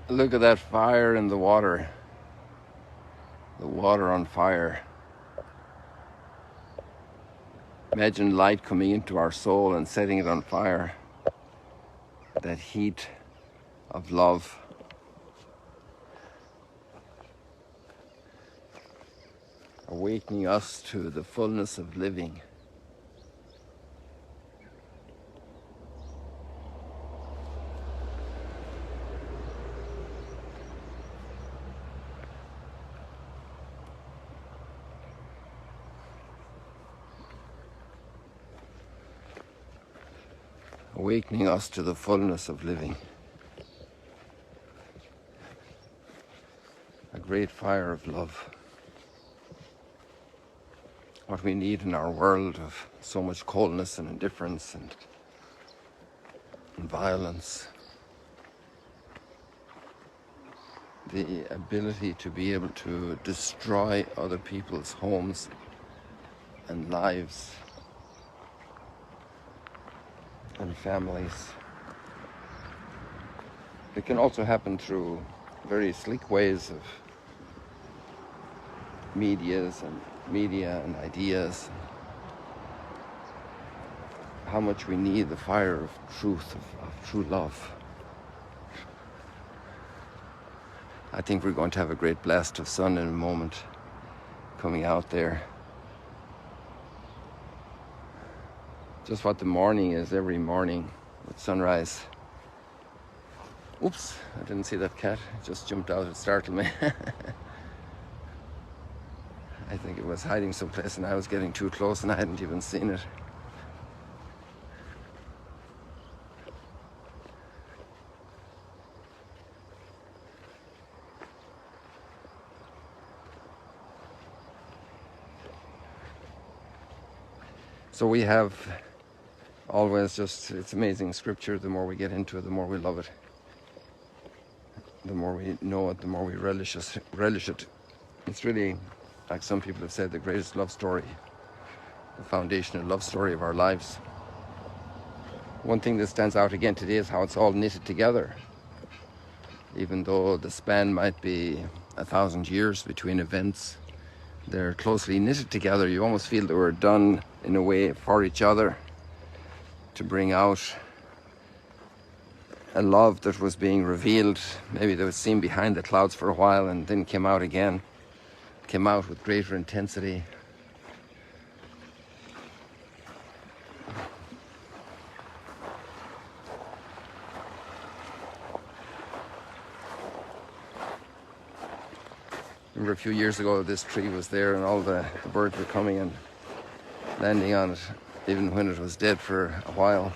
Look at that fire in the water. The water on fire. Imagine light coming into our soul and setting it on fire. That heat of love. Awakening us to the fullness of living. Awakening us to the fullness of living. A great fire of love. What we need in our world of so much coldness and indifference and violence. The ability to be able to destroy other people's homes and lives and families. It can also happen through very sleek ways of media and ideas. How much we need the fire of truth, of true love. I think we're going to have a great blast of sun in a moment coming out there. Just what the morning is every morning with sunrise. Oops, I didn't see that cat. It just jumped out, it startled me. I think it was hiding someplace and I was getting too close and I hadn't even seen it. So we have always just, it's amazing scripture. The more we get into it, the more we love it. The more we know it, the more we relish it. It's really, like some people have said, the greatest love story, the foundational love story of our lives. One thing that stands out again today is how it's all knitted together. Even though the span might be 1,000 years between events, they're closely knitted together. You almost feel they were done in a way for each other to bring out a love that was being revealed. Maybe that was seen behind the clouds for a while and then came out again. Came out with greater intensity. Remember a few years ago this tree was there and all the birds were coming and landing on it, even when it was dead for a while.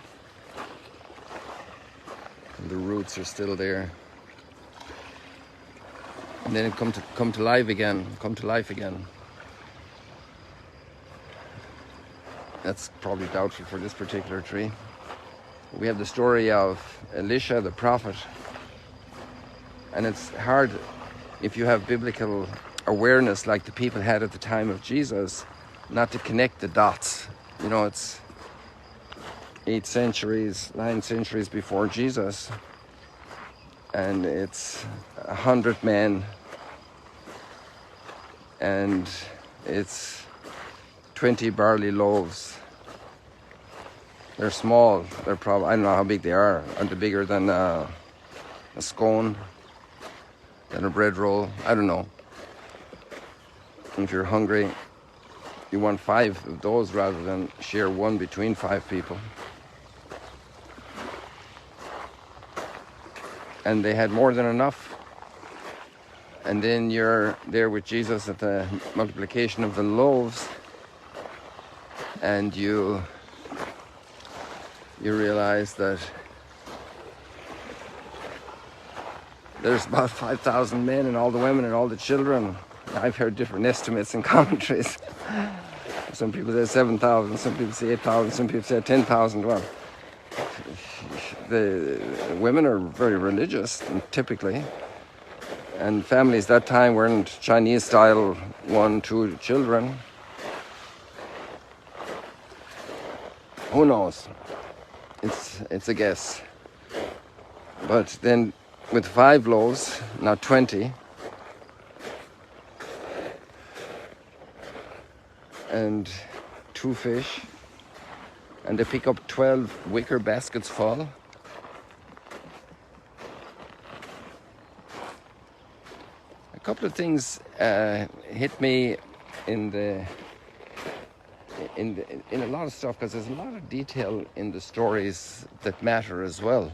And the roots are still there. And then it come to life again. That's probably doubtful for this particular tree. We have the story of Elisha the prophet. And it's hard if you have biblical awareness like the people had at the time of Jesus, not to connect the dots. You know, it's 9 centuries before Jesus, and it's 100 men, and it's 20 barley loaves. They're small. They're probably, I don't know how big they are. Are they bigger than a scone? Than a bread roll? I don't know. If you're hungry, you want 5 of those rather than share one between 5 people. And they had more than enough. And then you're there with Jesus at the multiplication of the loaves, and you realize that there's about 5,000 men and all the women and all the children. I've heard different estimates and commentaries. Some people say 7,000, some people say 8,000, some people say 10,000. Well, the women are very religious, typically. And families that time weren't Chinese style, 1, 2 children. Who knows? It's a guess. But then with 5 loaves, not 20, and 2 fish, and they pick up 12 wicker baskets full. A couple of things hit me in a lot of stuff, because there's a lot of detail in the stories that matter as well.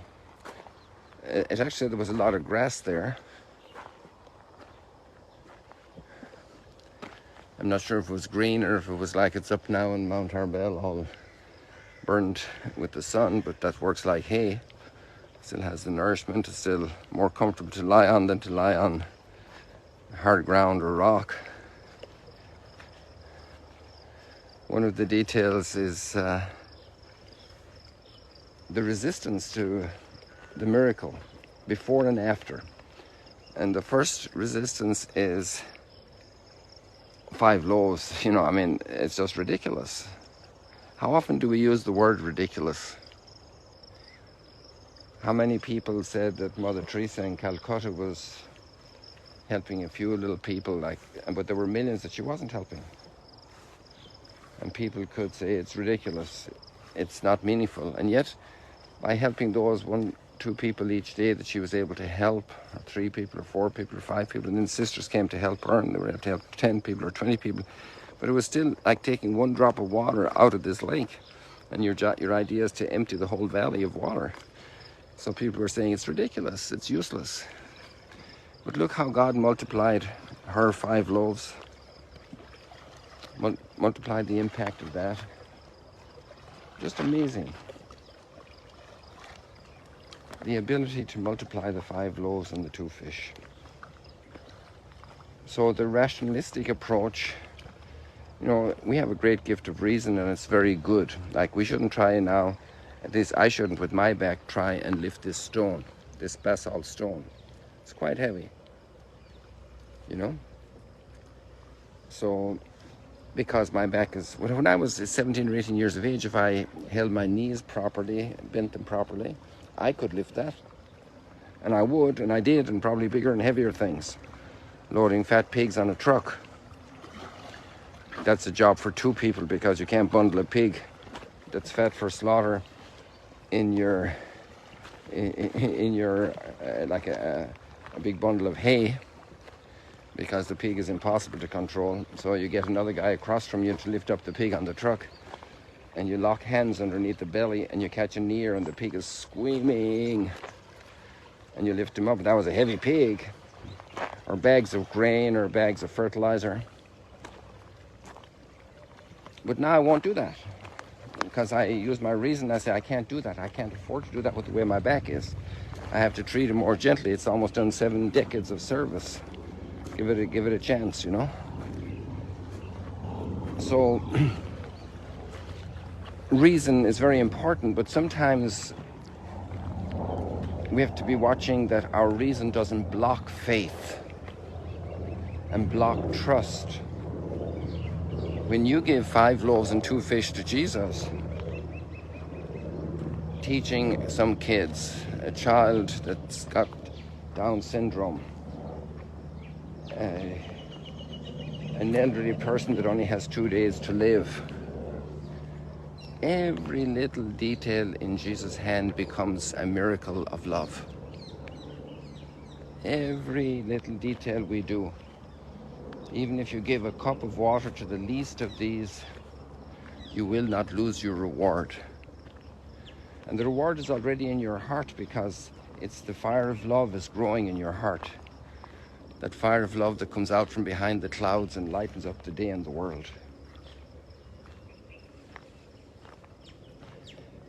It actually, there was a lot of grass there. I'm not sure if it was green or if it was like it's up now in Mount Arbel, all burnt with the sun, but that works like hay. Still has the nourishment. It's still more comfortable to lie on than to lie on hard ground or rock. One of the details is the resistance to the miracle before and after. And the first resistance is 5 loaves. You know, I mean, it's just ridiculous. How often do we use the word ridiculous? How many people said that Mother Teresa in Calcutta was helping a few little people, but there were millions that she wasn't helping? And people could say it's ridiculous, it's not meaningful. And yet, by helping those 1-2 people each day that she was able to help, or 3 people, or 4 people, or 5 people, and then sisters came to help her, and they were able to help 10 people or 20 people. But it was still like taking 1 drop of water out of this lake, and your idea is to empty the whole valley of water. So people were saying it's ridiculous, it's useless. But look how God multiplied her 5 loaves. Multiplied the impact of that. Just amazing. The ability to multiply the 5 loaves and the 2 fish. So the rationalistic approach, you know, we have a great gift of reason, and it's very good. Like, we shouldn't try now, at least I shouldn't with my back, try and lift this stone, this basalt stone. It's quite heavy, you know? So, because my back is, when I was 17 or 18 years of age, if I held my knees properly, bent them properly, I could lift that. And I would, and I did, and probably bigger and heavier things. Loading fat pigs on a truck. That's a job for 2 people, because you can't bundle a pig that's fat for slaughter in your like a big bundle of hay, because the pig is impossible to control. So you get another guy across from you to lift up the pig on the truck, and you lock hands underneath the belly, and you catch an ear, and the pig is screaming, and you lift him up. That was a heavy pig, or bags of grain, or bags of fertilizer. But now I won't do that, because I use my reason. I say, I can't do that. I can't afford to do that with the way my back is. I have to treat it more gently. It's almost done 7 decades of service. Give it a chance, you know. So reason is very important, but sometimes we have to be watching that our reason doesn't block faith and block trust. When you give 5 loaves and 2 fish to Jesus, teaching some kids, a child that's got Down syndrome, an elderly person that only has 2 days to live, every little detail in Jesus' hand becomes a miracle of love. Every little detail we do. Even if you give a cup of water to the least of these, you will not lose your reward. And the reward is already in your heart, because it's the fire of love is growing in your heart. That fire of love that comes out from behind the clouds and lightens up the day and the world.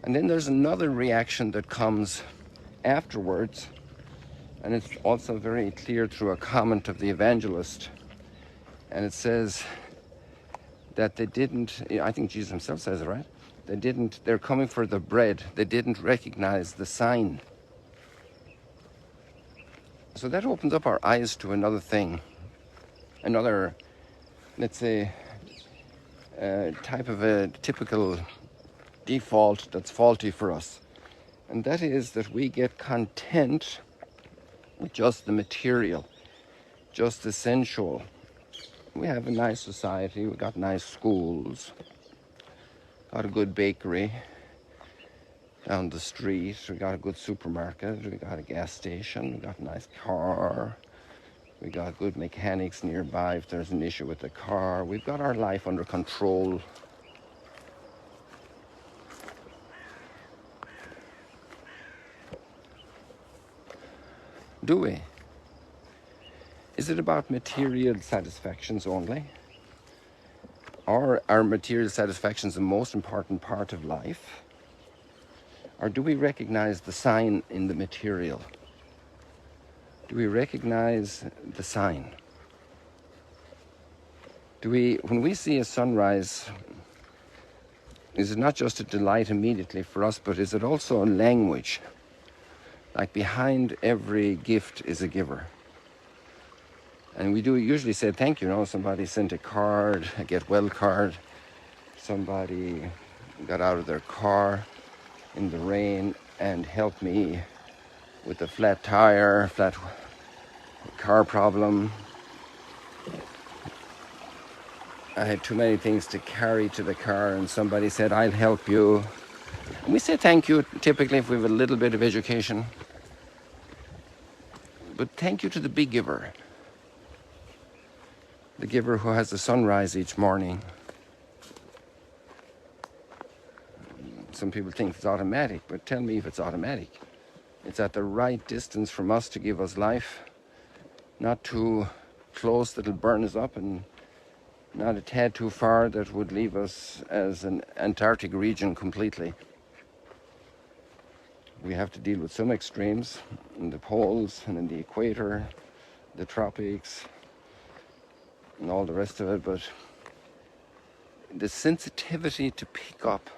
And then there's another reaction that comes afterwards, and it's also very clear through a comment of the evangelist. And it says that they didn't, I think Jesus himself says it, right? They're coming for the bread. They didn't recognize the sign. So that opens up our eyes to another thing. Another, let's say, type of a typical default that's faulty for us. And that is that we get content with just the material, just the sensual. We have a nice society, we got nice schools, got a good bakery down the street, we got a good supermarket, we got a gas station, we got a nice car, we got good mechanics nearby if there's an issue with the car. We've got our life under control. Do we? Is it about material satisfactions only? Or are material satisfactions the most important part of life? Or do we recognize the sign in the material? Do we recognize the sign? When we see a sunrise, is it not just a delight immediately for us, but is it also a language? Like behind every gift is a giver. And we do usually say thank you. Somebody sent a card, a get well card. Somebody got out of their car in the rain and helped me with a flat tire, flat car problem. I had too many things to carry to the car, and somebody said, I'll help you. And we say thank you typically if we have a little bit of education. But thank you to the big giver. The giver who has the sunrise each morning. Some people think it's automatic, but tell me if it's automatic. It's at the right distance from us to give us life, not too close that it'll burn us up, and not a tad too far that would leave us as an Antarctic region completely. We have to deal with some extremes in the poles and in the equator, the tropics, and all the rest of it, but the sensitivity to pick up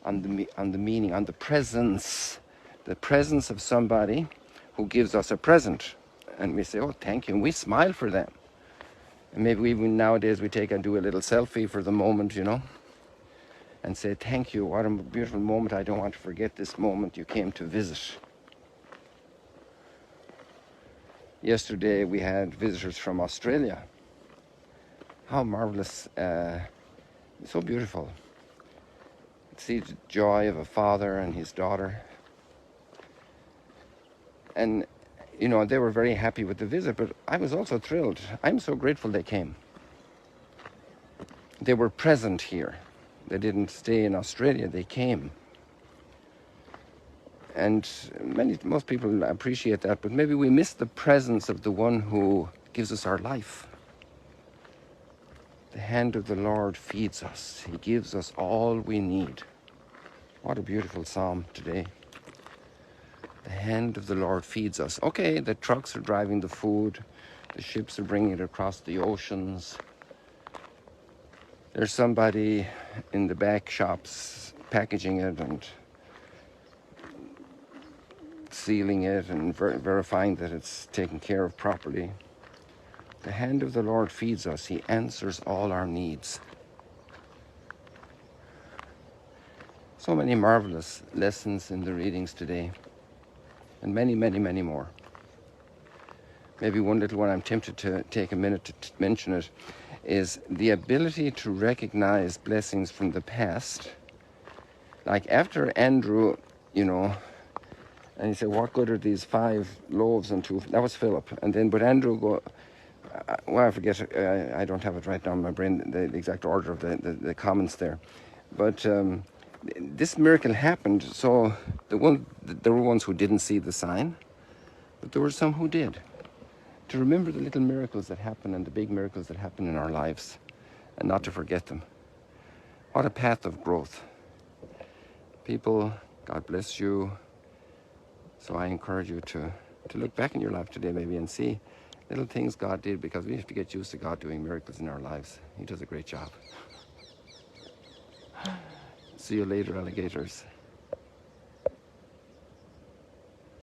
on the meaning, on the presence of somebody who gives us a present, and we say, oh, thank you, and we smile for them. And maybe even nowadays we take and do a little selfie for the moment, and say, thank you, what a beautiful moment, I don't want to forget this moment you came to visit. Yesterday we had visitors from Australia. How marvelous, so beautiful. See the joy of a father and his daughter. And, they were very happy with the visit, but I was also thrilled. I'm so grateful they came. They were present here. They didn't stay in Australia, they came. And most people appreciate that, but maybe we miss the presence of the one who gives us our life. The hand of the Lord feeds us. He gives us all we need. What a beautiful psalm today. The hand of the Lord feeds us. Okay, the trucks are driving the food. The ships are bringing it across the oceans. There's somebody in the back shops packaging it and sealing it and verifying that it's taken care of properly. The hand of the Lord feeds us. He answers all our needs. So many marvelous lessons in the readings today. And many, many, many more. Maybe one little one I'm tempted to take a minute to mention it is the ability to recognize blessings from the past. Like after Andrew, and he said, what good are these 5 loaves and 2? That was Philip. And then, but Andrew I forget, I don't have it right now in my brain, the exact order of the comments there. But this miracle happened, so there were ones who didn't see the sign, but there were some who did. To remember the little miracles that happen and the big miracles that happen in our lives, and not to forget them. What a path of growth. People, God bless you. So I encourage you to look back in your life today maybe and see little things God did, because we have to get used to God doing miracles in our lives. He does a great job. See you later, alligators.